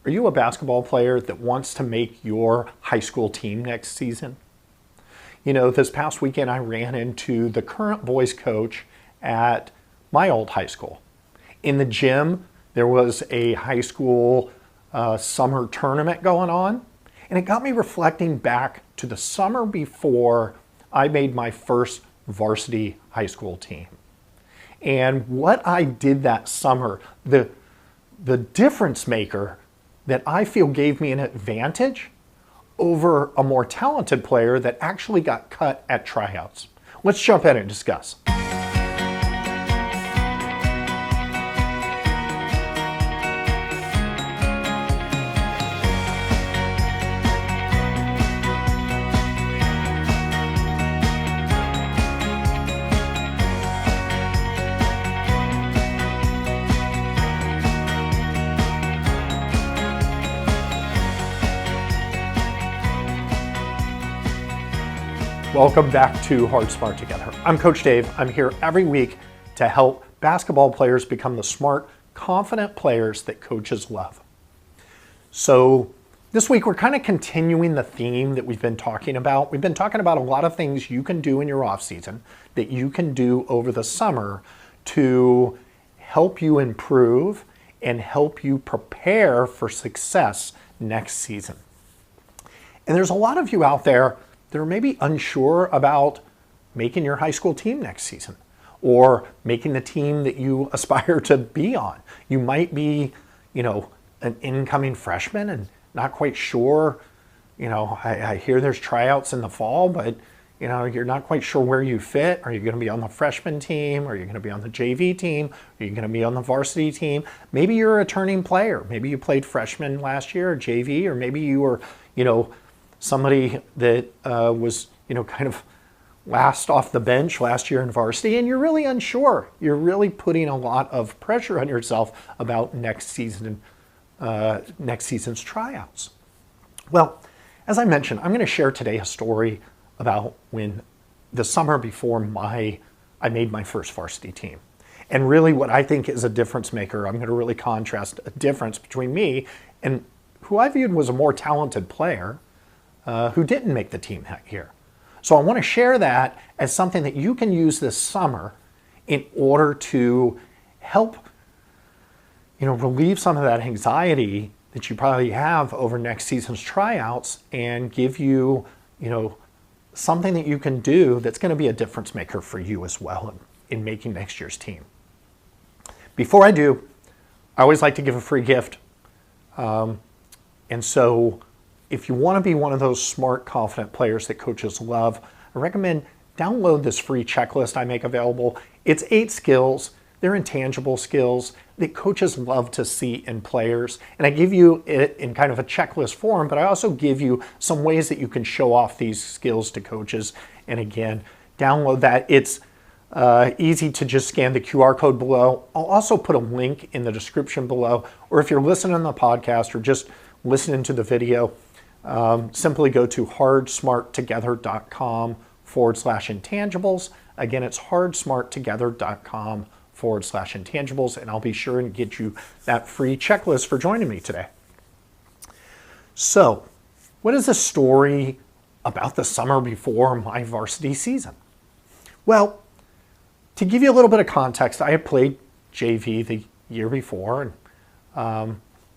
Are you a basketball player that wants to make your high school team next season? You know, this past weekend I ran into the current boys coach at my old high school. In the gym, there was a high school summer tournament going on, and it got me reflecting back to the summer before I made my first varsity high school team. And what I did that summer, the difference maker that I feel gave me an advantage over a more talented player that actually got cut at tryouts. Let's jump in and discuss. Welcome back to Hard Smart Together. I'm Coach Dave. I'm here every week to help basketball players become the smart, confident players that coaches love. So this week we're kind of continuing the theme that we've been talking about. We've been talking about a lot of things you can do in your off season that you can do over the summer to help you improve and help you prepare for success next season. And there's a lot of you out there that are maybe unsure about making your high school team next season or making the team that you aspire to be on. You might be, an incoming freshman and not quite sure, I hear there's tryouts in the fall, but you're not quite sure where you fit. Are you going to be on the freshman team? Are you going to be on the JV team? Are you going to be on the varsity team? Maybe you're a returning player. Maybe you played freshman last year or JV, or maybe you were, somebody that was, kind of last off the bench last year in varsity, and you're really unsure. You're really putting a lot of pressure on yourself about next season's tryouts. Well, as I mentioned, I'm going to share today a story about when the summer before I made my first varsity team. And really what I think is a difference maker, I'm going to really contrast a difference between me and who I viewed was a more talented player who didn't make the team that year. So I want to share that as something that you can use this summer in order to help, relieve some of that anxiety that you probably have over next season's tryouts and give you, something that you can do that's going to be a difference maker for you as well in making next year's team. Before I do, I always like to give a free gift. And so if you want to be one of those smart, confident players that coaches love, I recommend download this free checklist I make available. It's 8 skills. They're intangible skills that coaches love to see in players. And I give you it in kind of a checklist form, but I also give you some ways that you can show off these skills to coaches. And again, download that. It's easy to just scan the QR code below. I'll also put a link in the description below, or if you're listening on the podcast or just listening to the video, simply go to hardsmarttogether.com/intangibles. Again, it's hardsmarttogether.com/intangibles, and I'll be sure and get you that free checklist for joining me today. So, what is the story about the summer before my varsity season? Well, to give you a little bit of context, I had played JV the year before, and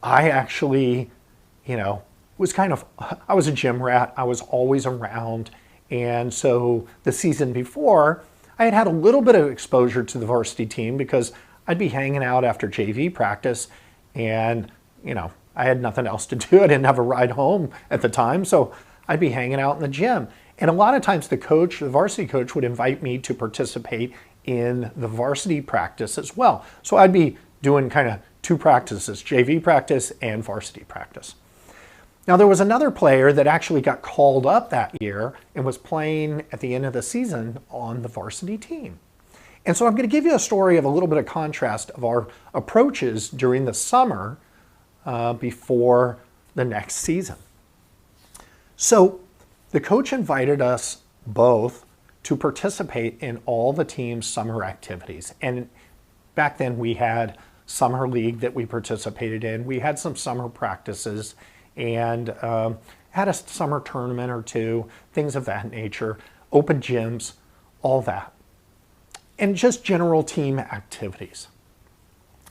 I actually, I was a gym rat. I was always around. And so the season before, I had a little bit of exposure to the varsity team because I'd be hanging out after JV practice and, I had nothing else to do. I didn't have a ride home at the time. So I'd be hanging out in the gym. And a lot of times the varsity coach would invite me to participate in the varsity practice as well. So I'd be doing kind of 2 practices, JV practice and varsity practice. Now, there was another player that actually got called up that year and was playing at the end of the season on the varsity team. And so I'm going to give you a story of a little bit of contrast of our approaches during the summer before the next season. So the coach invited us both to participate in all the team's summer activities. And back then we had summer league that we participated in. We had some summer practices and had a summer tournament or two, things of that nature, open gyms, all that. And just general team activities.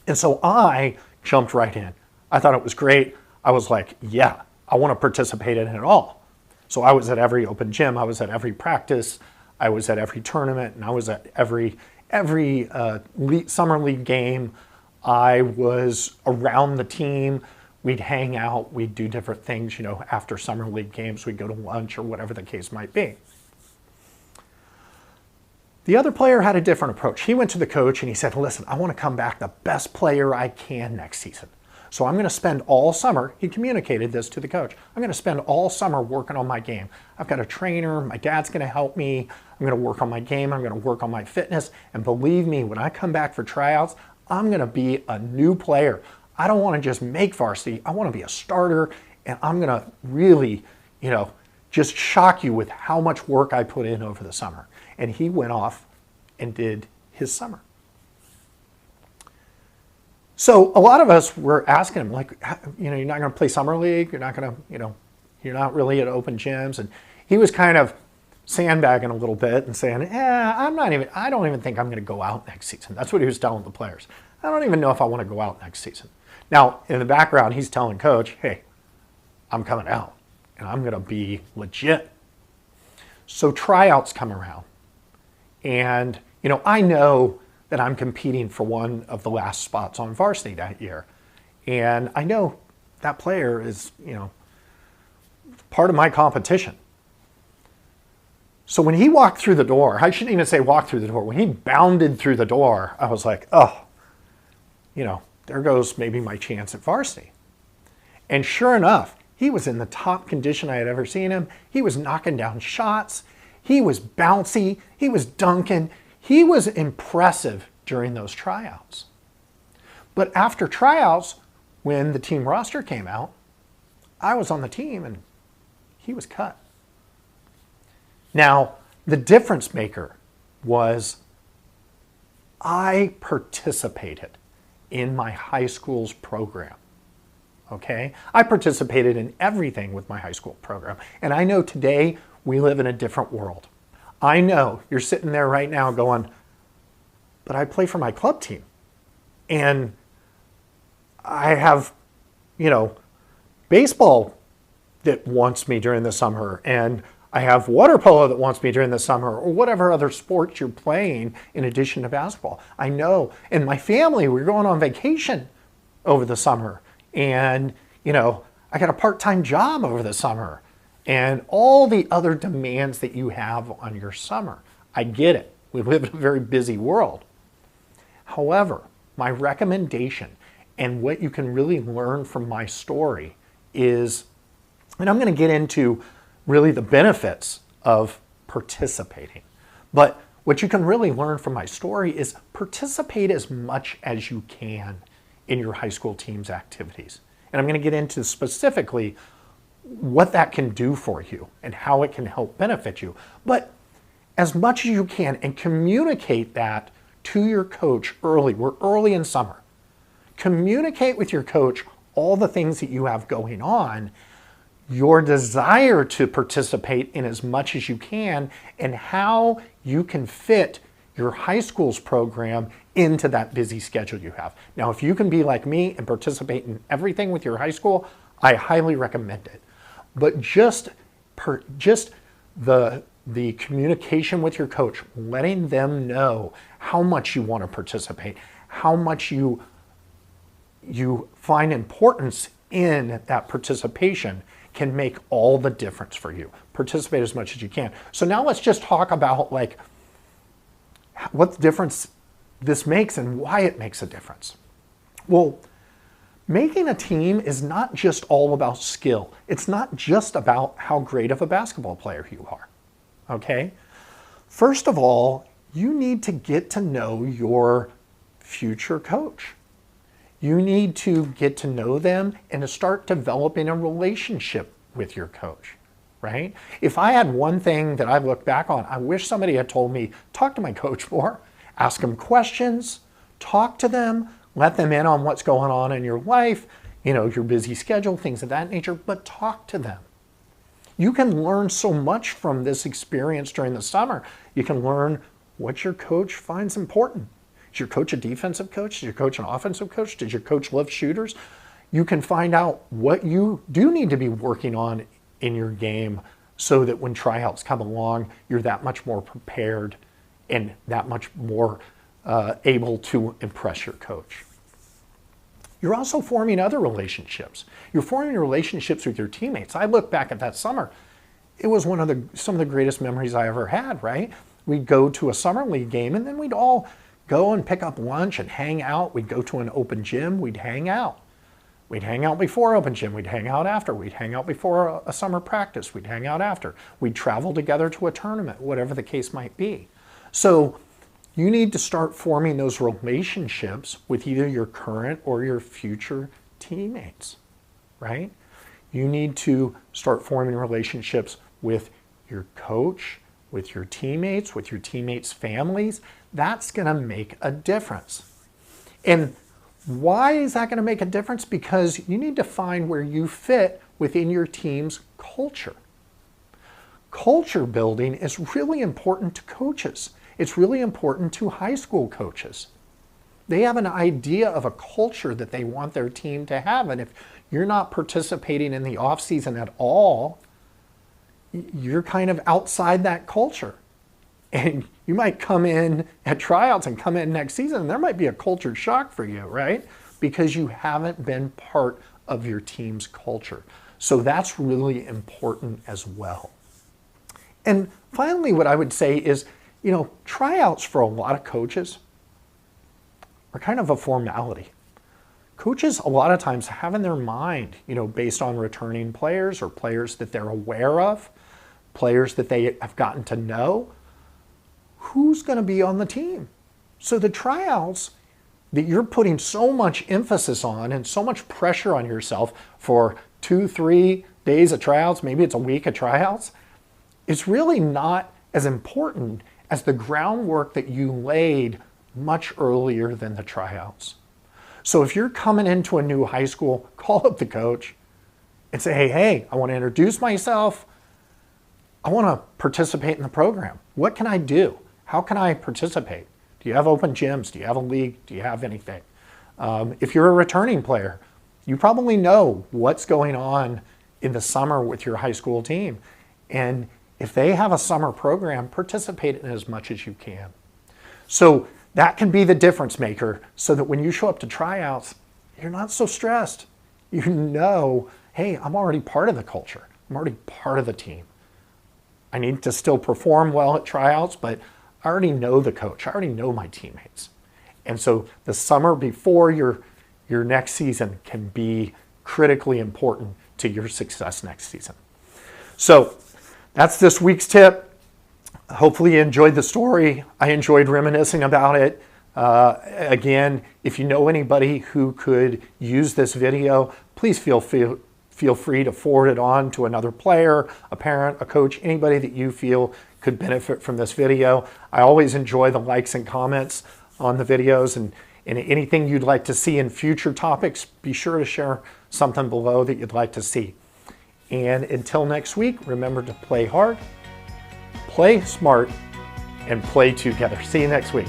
And so I jumped right in. I thought it was great. I was like, yeah, I want to participate in it all. So I was at every open gym. I was at every practice. I was at every tournament, and I was at every summer league game. I was around the team. We'd hang out. We'd do different things, after summer league games. We'd go to lunch or whatever the case might be. The other player had a different approach. He went to the coach and he said, listen, I want to come back the best player I can next season. So I'm going to spend all summer, he communicated this to the coach, I'm going to spend all summer working on my game. I've got a trainer, my dad's going to help me, I'm going to work on my game, I'm going to work on my fitness, and believe me, when I come back for tryouts, I'm going to be a new player. I don't want to just make varsity, I want to be a starter, and I'm going to really, just shock you with how much work I put in over the summer. And he went off and did his summer. So a lot of us were asking him, like, you're not going to play summer league. You're not going to, you're not really at open gyms. And he was kind of sandbagging a little bit and saying, I don't even think I'm going to go out next season. That's what he was telling the players. I don't even know if I want to go out next season. Now, in the background, he's telling coach, hey, I'm coming out and I'm going to be legit. So tryouts come around. And, I know that I'm competing for one of the last spots on varsity that year. And I know that player is, part of my competition. So when he walked through the door, I shouldn't even say walk through the door, when he bounded through the door, I was like, oh, there goes maybe my chance at varsity. And sure enough, he was in the top condition I had ever seen him. He was knocking down shots. He was bouncy. He was dunking. He was impressive during those tryouts. But after tryouts, when the team roster came out, I was on the team and he was cut. Now, the difference maker was I participated in my high school's program. Okay? I participated in everything with my high school program. And I know today we live in a different world. I know you're sitting there right now going, but I play for my club team. And I have, baseball that wants me during the summer. And I have water polo that wants me during the summer, or whatever other sports you're playing in addition to basketball. I know. And my family, we're going on vacation over the summer. And, I got a part-time job over the summer. And all the other demands that you have on your summer. I get it. We live in a very busy world. However, my recommendation and what you can really learn from my story is, and I'm going to get into really the benefits of participating, but what you can really learn from my story is participate as much as you can in your high school team's activities. And I'm going to get into specifically what that can do for you and how it can help benefit you. But as much as you can, and communicate that to your coach early. We're early in summer. Communicate with your coach all the things that you have going on, your desire to participate in as much as you can, and how you can fit your high school's program into that busy schedule you have. Now, if you can be like me and participate in everything with your high school, I highly recommend it. But just the communication with your coach, letting them know how much you want to participate, how much you find importance in that participation can make all the difference for you. Participate as much as you can. So now let's just talk about what difference this makes and why it makes a difference. Well, making a team is not just all about skill. It's not just about how great of a basketball player you are, okay? First of all, you need to get to know your future coach. You need to get to know them and to start developing a relationship with your coach, right? If I had one thing that I look back on, I wish somebody had told me, talk to my coach more, ask them questions, talk to them, let them in on what's going on in your life, your busy schedule, things of that nature, but talk to them. You can learn so much from this experience during the summer. You can learn what your coach finds important. Is your coach a defensive coach? Is your coach an offensive coach? Does your coach love shooters? You can find out what you do need to be working on in your game so that when tryouts come along, you're that much more prepared and that much more able to impress your coach. You're also forming other relationships. You're forming relationships with your teammates. I look back at that summer. It was some of the greatest memories I ever had, right? We'd go to a summer league game and then we'd all go and pick up lunch and hang out. We'd go to an open gym. We'd hang out. We'd hang out before open gym. We'd hang out after. We'd hang out before a summer practice. We'd hang out after. We'd travel together to a tournament, whatever the case might be. So you need to start forming those relationships with either your current or your future teammates, right? You need to start forming relationships with your coach, with your teammates' families. That's going to make a difference. And why is that going to make a difference? Because you need to find where you fit within your team's culture. Culture building is really important to coaches. It's really important to high school coaches. They have an idea of a culture that they want their team to have. And if you're not participating in the off season at all, you're kind of outside that culture. And you might come in at tryouts and come in next season, and there might be a culture shock for you, right? Because you haven't been part of your team's culture. So that's really important as well. And finally, what I would say is, tryouts for a lot of coaches are kind of a formality. Coaches a lot of times have in their mind, based on returning players or players that they're aware of, players that they have gotten to know, who's going to be on the team. So the tryouts that you're putting so much emphasis on and so much pressure on yourself for 2-3 days of tryouts, maybe it's a week of tryouts, it's really not as important as the groundwork that you laid much earlier than the tryouts. So if you're coming into a new high school, call up the coach and say, hey, I want to introduce myself. I want to participate in the program. What can I do? How can I participate? Do you have open gyms? Do you have a league? Do you have anything? If you're a returning player, you probably know what's going on in the summer with your high school team. And if they have a summer program, participate in as much as you can. So that can be the difference maker so that when you show up to tryouts, you're not so stressed. You know, hey, I'm already part of the culture. I'm already part of the team. I need to still perform well at tryouts, but I already know the coach. I already know my teammates. And so the summer before your next season can be critically important to your success next season. So that's this week's tip. Hopefully you enjoyed the story. I enjoyed reminiscing about it. Again, if you know anybody who could use this video, please feel free to forward it on to another player, a parent, a coach, anybody that you feel could benefit from this video. I always enjoy the likes and comments on the videos, and anything you'd like to see in future topics, be sure to share something below that you'd like to see. And until next week, remember to play hard, play smart, and play together. See you next week.